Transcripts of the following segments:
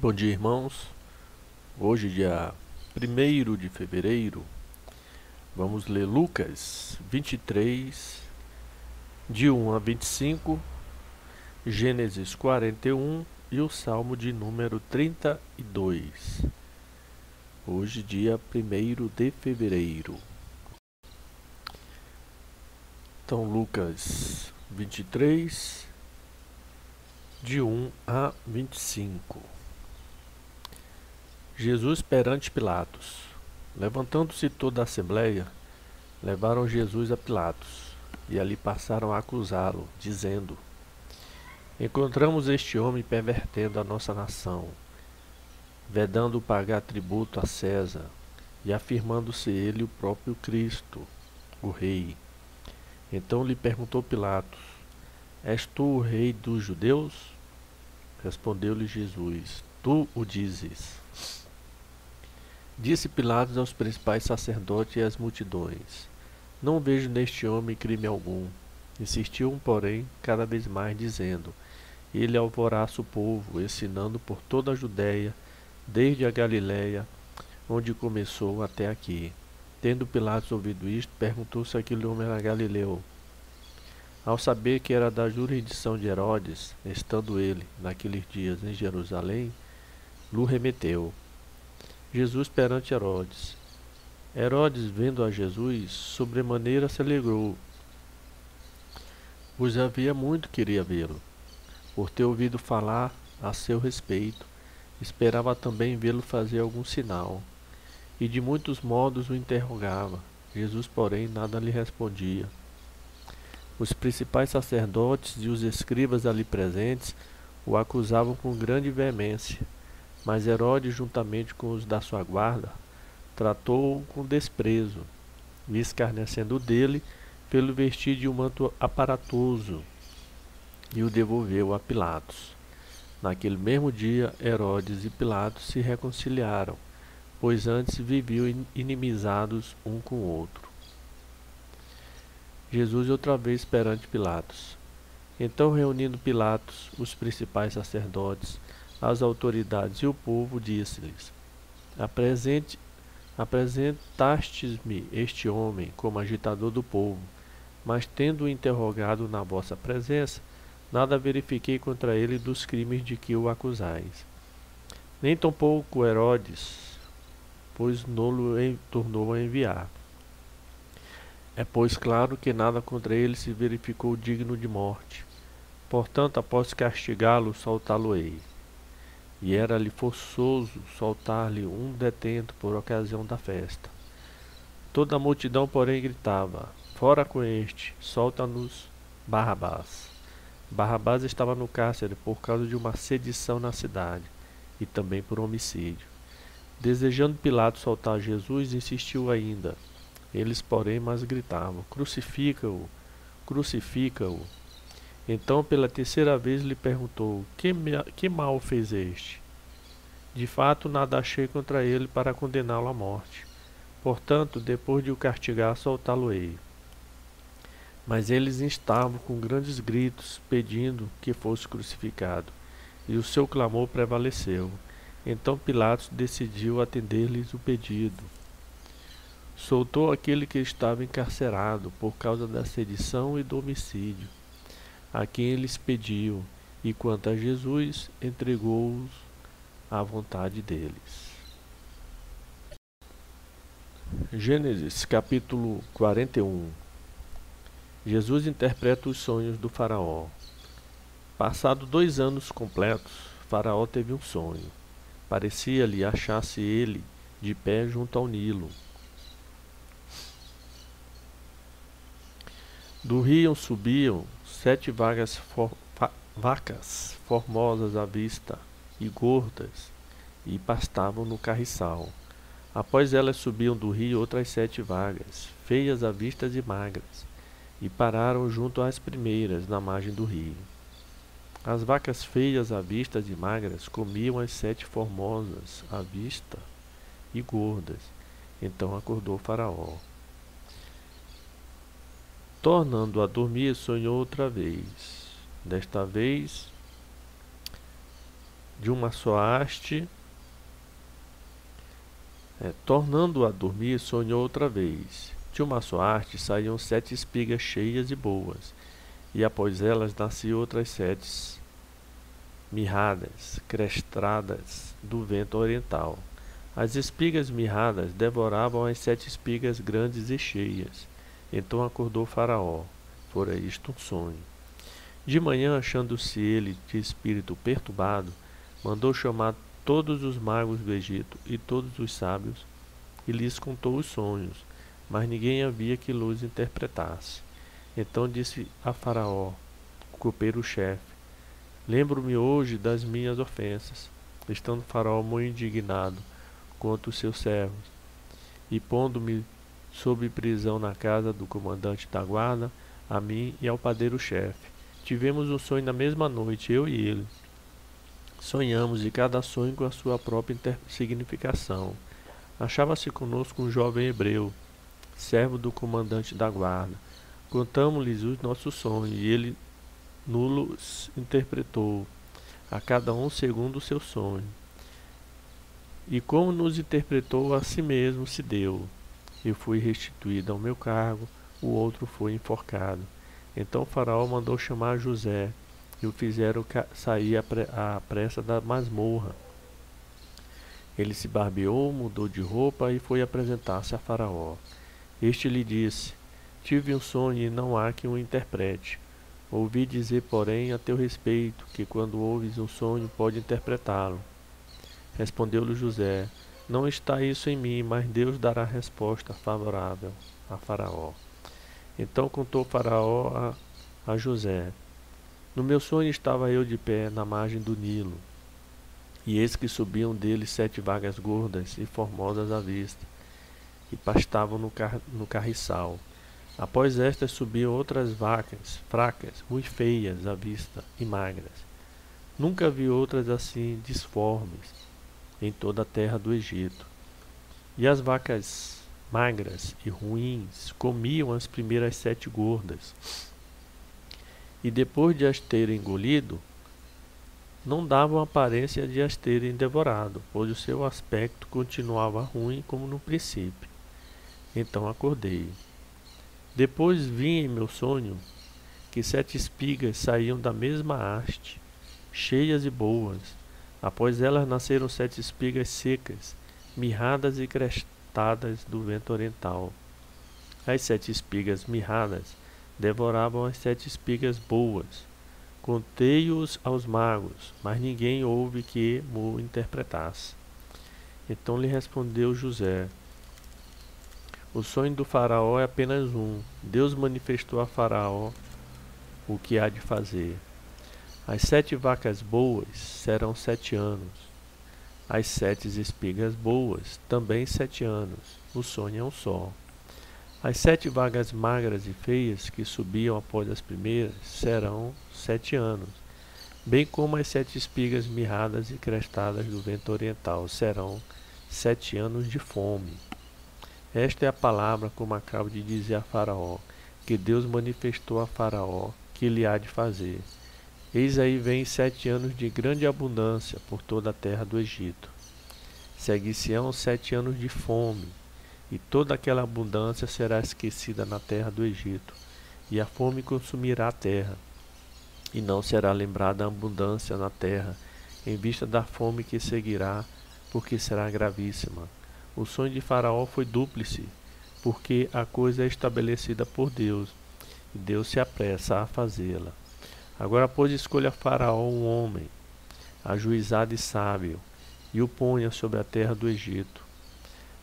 Bom dia, irmãos. Hoje, dia 1º de fevereiro, vamos ler Lucas 23, de 1 a 25, Gênesis 41 e o Salmo de número 32. Hoje, dia 1º de fevereiro. Então, Lucas 23, de 1 a 25. Jesus perante Pilatos. Levantando-se toda a assembleia, levaram Jesus a Pilatos, e ali passaram a acusá-lo, dizendo: Encontramos este homem pervertendo a nossa nação, vedando pagar tributo a César, e afirmando-se ele o próprio Cristo, o Rei. Então lhe perguntou Pilatos: És tu o Rei dos judeus? Respondeu-lhe Jesus: Tu o dizes. Disse Pilatos aos principais sacerdotes e às multidões: Não vejo neste homem crime algum. Insistiu, porém, cada vez mais, dizendo: Ele alvoroça o povo, ensinando por toda a Judéia, desde a Galiléia, onde começou, até aqui. Tendo Pilatos ouvido isto, perguntou se aquele homem era galileu. Ao saber que era da jurisdição de Herodes, estando ele, naqueles dias, em Jerusalém, lhe remeteu. Jesus perante Herodes. Herodes, vendo a Jesus, sobremaneira se alegrou, pois havia muito queria vê-lo, por ter ouvido falar a seu respeito. Esperava também vê-lo fazer algum sinal, e de muitos modos o interrogava. Jesus, porém, nada lhe respondia. Os principais sacerdotes e os escribas ali presentes o acusavam com grande veemência. Mas Herodes, juntamente com os da sua guarda, tratou-o com desprezo, e escarnecendo dele, fê-lo vestir de um manto aparatoso, e o devolveu a Pilatos. Naquele mesmo dia, Herodes e Pilatos se reconciliaram, pois antes viviam inimizados um com o outro. Jesus outra vez perante Pilatos. Então, reunindo Pilatos, os principais sacerdotes, as autoridades e o povo, disse-lhes: Apresentastes-me este homem como agitador do povo, mas tendo-o interrogado na vossa presença, nada verifiquei contra ele dos crimes de que o acusais. Nem tampouco Herodes, pois não-lo tornou a enviar. É, pois, claro que nada contra ele se verificou digno de morte. Portanto, após castigá-lo, soltá-lo-ei. E era-lhe forçoso soltar-lhe um detento por ocasião da festa. Toda a multidão, porém, gritava: Fora com este, solta-nos Barrabás. Barrabás estava no cárcere por causa de uma sedição na cidade, e também por homicídio. Desejando Pilatos soltar Jesus, insistiu ainda. Eles, porém, mais gritavam: Crucifica-o, crucifica-o. Então, pela terceira vez, lhe perguntou: Que mal fez este? De fato, nada achei contra ele para condená-lo à morte. Portanto, depois de o castigar, soltá-lo-ei. Mas eles instavam com grandes gritos, pedindo que fosse crucificado, e o seu clamor prevaleceu. Então Pilatos decidiu atender-lhes o pedido. Soltou aquele que estava encarcerado por causa da sedição e do homicídio, a quem eles pediam, e quanto a Jesus, entregou-os à vontade deles. Gênesis capítulo 41. Jesus interpreta os sonhos do faraó. Passado 2 anos completos, Faraó teve um sonho. Parecia-lhe achar-se ele de pé junto ao Nilo. Do rio subiam 7 vacas formosas à vista e gordas, e pastavam no carriçal. Após elas subiam do rio outras 7 vagas, feias à vista e magras, e pararam junto às primeiras, na margem do rio. As vacas feias à vista e magras comiam as 7 formosas à vista e gordas. Então acordou Faraó. Tornando a dormir, sonhou outra vez. Desta vez, de uma só haste. Tornando a dormir, sonhou outra vez. De uma só haste saíam 7 espigas cheias e boas, e após elas nasciam outras 7 mirradas, crestradas do vento oriental. As espigas mirradas devoravam as 7 espigas grandes e cheias. Então acordou Faraó. Fora isto um sonho. De manhã, achando-se ele de espírito perturbado, mandou chamar todos os magos do Egito e todos os sábios, e lhes contou os sonhos, mas ninguém havia que lhes interpretasse. Então disse a Faraó, o copeiro-chefe: lembro-me hoje das minhas ofensas. Estando Faraó muito indignado contra os seus servos, e pondo-me sob prisão na casa do comandante da guarda, a mim e ao padeiro-chefe. Tivemos um sonho na mesma noite, eu e ele. Sonhamos, e cada sonho com a sua própria significação. Achava-se conosco um jovem hebreu, servo do comandante da guarda. Contamos-lhes os nossos sonhos, e ele nos interpretou, a cada um segundo o seu sonho. E como nos interpretou, a si mesmo se deu. Eu fui restituído ao meu cargo, o outro foi enforcado. Então Faraó mandou chamar José, e o fizeram sair à pressa da masmorra. Ele se barbeou, mudou de roupa e foi apresentar-se a Faraó. Este lhe disse: tive um sonho e não há que o interprete. Ouvi dizer, porém, a teu respeito, que quando ouves um sonho pode interpretá-lo. Respondeu-lhe José: não está isso em mim, mas Deus dará resposta favorável a Faraó. Então contou Faraó a José: no meu sonho estava eu de pé na margem do Nilo, e eis que subiam dele 7 vagas gordas e formosas à vista, e pastavam no carriçal. Após estas subiam outras vacas, fracas, muito feias à vista e magras. Nunca vi outras assim disformes em toda a terra do Egito. E as vacas magras e ruins comiam as primeiras 7 gordas, e depois de as terem engolido, não davam aparência de as terem devorado, pois o seu aspecto continuava ruim como no princípio. Então acordei. Depois vi em meu sonho que 7 espigas saíam da mesma haste, cheias e boas. Após elas nasceram 7 espigas secas, mirradas e crestadas do vento oriental. As 7 espigas mirradas devoravam as 7 espigas boas. Contei-os aos magos, mas ninguém houve que mo interpretasse. Então lhe respondeu José: o sonho do Faraó é apenas um. Deus manifestou a Faraó o que há de fazer. As 7 vacas boas serão 7 anos. As 7 espigas boas também 7 anos. O sonho é um só. As 7 vagas magras e feias que subiam após as primeiras serão 7 anos, bem como as 7 espigas mirradas e crestadas do vento oriental serão 7 anos de fome. Esta é a palavra, como acabo de dizer a Faraó, que Deus manifestou a Faraó que lhe há de fazer. Eis aí vem 7 anos de grande abundância por toda a terra do Egito. Seguir-se-ão 7 anos de fome, e toda aquela abundância será esquecida na terra do Egito, e a fome consumirá a terra, e não será lembrada a abundância na terra, em vista da fome que seguirá, porque será gravíssima. O sonho de Faraó foi dúplice, porque a coisa é estabelecida por Deus, e Deus se apressa a fazê-la. Agora, pois, escolha Faraó um homem, ajuizado e sábio, e o ponha sobre a terra do Egito.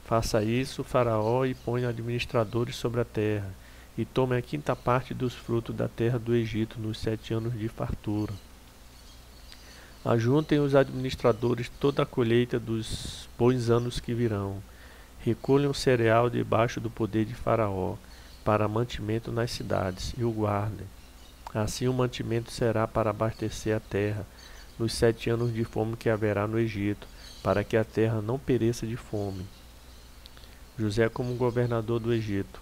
Faça isso, Faraó, e ponha administradores sobre a terra, e tome a 5ª parte dos frutos da terra do Egito nos 7 anos de fartura. Ajuntem os administradores toda a colheita dos bons anos que virão. Recolham o cereal debaixo do poder de Faraó, para mantimento nas cidades, e o guardem. Assim o mantimento será para abastecer a terra, nos 7 anos de fome que haverá no Egito, para que a terra não pereça de fome. José como governador do Egito.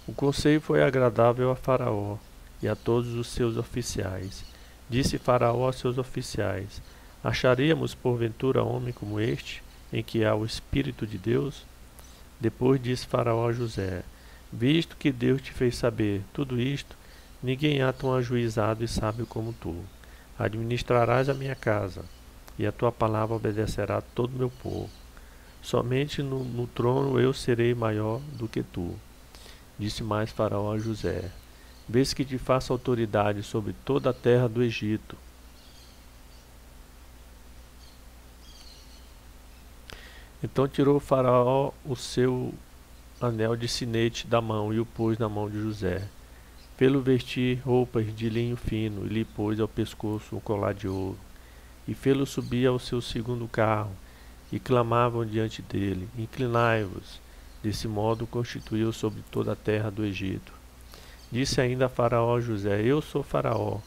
O conselho foi agradável a Faraó e a todos os seus oficiais. Disse Faraó aos seus oficiais: Acharíamos porventura homem como este, em que há o Espírito de Deus? Depois disse Faraó a José: Visto que Deus te fez saber tudo isto, ninguém há tão ajuizado e sábio como tu. Administrarás a minha casa, e a tua palavra obedecerá a todo o meu povo. Somente no trono eu serei maior do que tu. Disse mais Faraó a José: Vês que te faço autoridade sobre toda a terra do Egito. Então tirou Faraó o seu anel de sinete da mão e o pôs na mão de José. Fê-lo vestir roupas de linho fino e lhe pôs ao pescoço um colar de ouro. E fê-lo subir ao seu segundo carro, e clamavam diante dele: Inclinai-vos. Desse modo constituiu sobre toda a terra do Egito. Disse ainda a Faraó a José: Eu sou Faraó,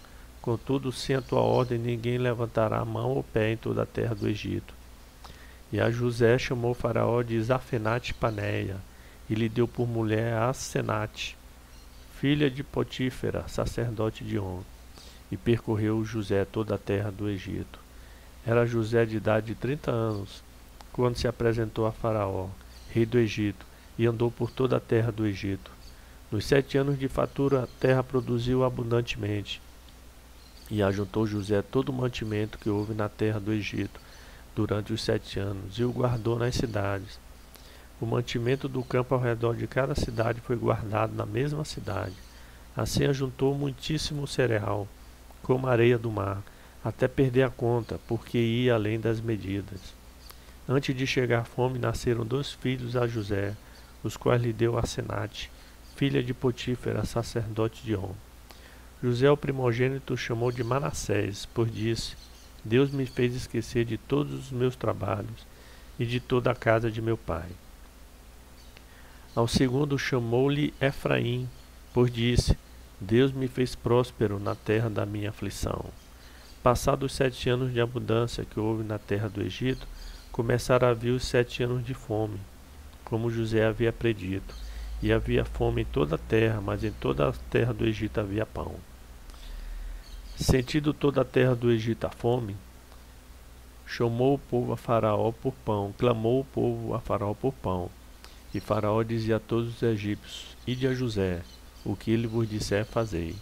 contudo sem a tua ordem ninguém levantará a mão ou pé em toda a terra do Egito. E a José chamou Faraó de Zafenate Paneia, e lhe deu por mulher a Asenate, filha de Potífera, sacerdote de On. E percorreu José toda a terra do Egito. Era José de idade de 30 anos, quando se apresentou a Faraó, rei do Egito, e andou por toda a terra do Egito. Nos 7 anos de fatura a terra produziu abundantemente, e ajuntou José todo o mantimento que houve na terra do Egito durante os 7 anos, e o guardou nas cidades. O mantimento do campo ao redor de cada cidade foi guardado na mesma cidade. Assim ajuntou muitíssimo cereal, como a areia do mar, até perder a conta, porque ia além das medidas. Antes de chegar a fome, nasceram 2 filhos a José, os quais lhe deu Asenate, filha de Potífera, sacerdote de On. José, o primogênito, chamou de Manassés, pois disse: Deus me fez esquecer de todos os meus trabalhos e de toda a casa de meu pai. Ao segundo chamou-lhe Efraim, pois disse: Deus me fez próspero na terra da minha aflição. Passados 7 anos de abundância que houve na terra do Egito, começaram a vir os 7 anos de fome, como José havia predito. E havia fome em toda a terra, mas em toda a terra do Egito havia pão. Sentindo toda a terra do Egito a fome, chamou o povo a Faraó por pão, clamou o povo a Faraó por pão. E Faraó dizia a todos os egípcios: Ide a José, o que ele vos disser, fazei.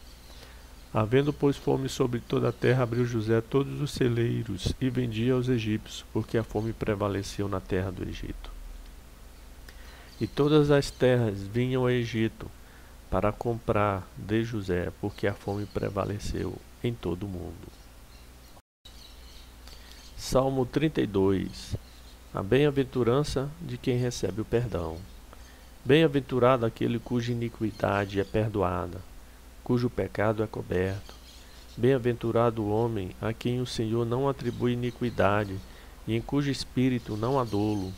Havendo, pois, fome sobre toda a terra, abriu José todos os celeiros e vendia aos egípcios, porque a fome prevaleceu na terra do Egito. E todas as terras vinham ao Egito para comprar de José, porque a fome prevaleceu em todo o mundo. Salmo 32. A bem-aventurança de quem recebe o perdão. Bem-aventurado aquele cuja iniquidade é perdoada, cujo pecado é coberto. Bem-aventurado o homem a quem o Senhor não atribui iniquidade, e em cujo espírito não há dolo.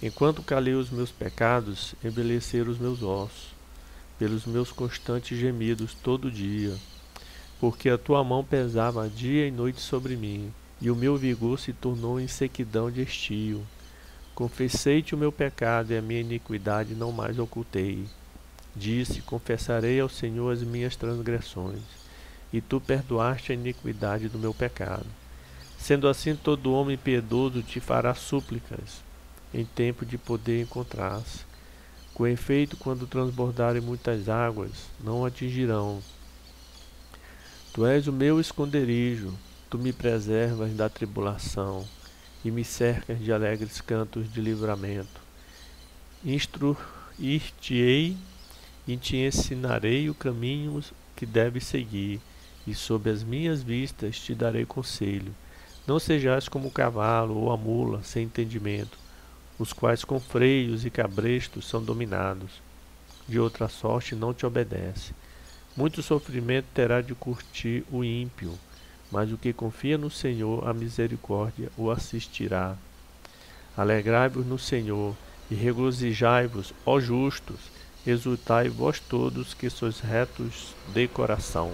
Enquanto calei os meus pecados, envelheceram os meus ossos, pelos meus constantes gemidos todo dia. Porque a tua mão pesava dia e noite sobre mim, e o meu vigor se tornou em sequidão de estio. Confessei-te o meu pecado e a minha iniquidade não mais ocultei. Disse: confessarei ao Senhor as minhas transgressões, e tu perdoaste a iniquidade do meu pecado. Sendo assim, todo homem piedoso te fará súplicas, em tempo de poder encontrar-se. Com efeito, quando transbordarem muitas águas, não atingirão. Tu és o meu esconderijo, tu me preservas da tribulação, e me cercas de alegres cantos de livramento. Instruir-te-ei e te ensinarei o caminho que deves seguir, e sob as minhas vistas te darei conselho. Não sejais como o cavalo ou a mula sem entendimento, os quais com freios e cabrestos são dominados. De outra sorte não te obedece. Muito sofrimento terá de curtir o ímpio, mas o que confia no Senhor, a misericórdia o assistirá. Alegrai-vos no Senhor, e regozijai-vos, ó justos, exultai vós todos que sois retos de coração.